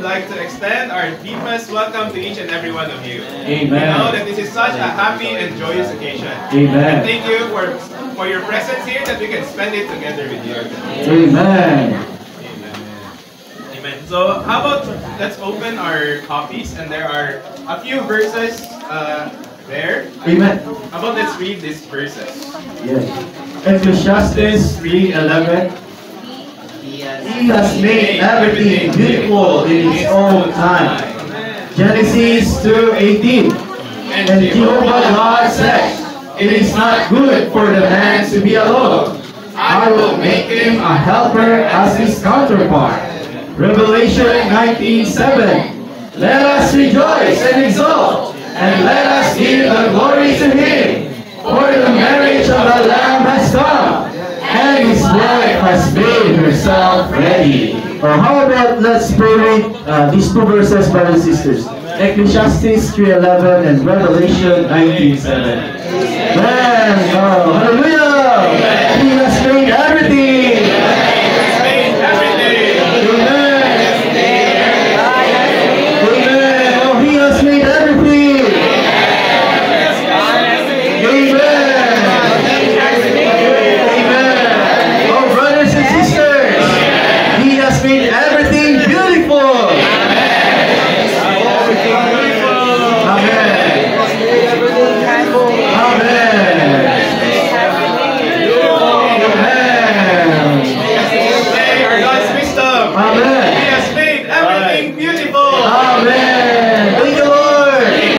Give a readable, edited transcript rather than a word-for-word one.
we'd like to extend our deepest welcome to each and every one of you. Amen. We know that this is such a happy and joyous occasion. Amen. And thank you for your presence here, that we can spend it together with you. Amen. Amen. So how about let's open our copies, and there are a few verses there. Amen. How about let's read these verses. Yes. Ecclesiastes 3:11. He has made everything beautiful in its own time. Genesis 2:18. And Jehovah God said, "It is not good for the man to be alone. I will make him a helper as his counterpart." Revelation 19:7. Let us rejoice and exult, and let us give the glory to him. For the marriage of the Lamb has come, and his wife has made herself ready. Or how about let's pray these two verses, brothers and sisters. Ecclesiastes 3:11 and Revelation 19:7. Amen.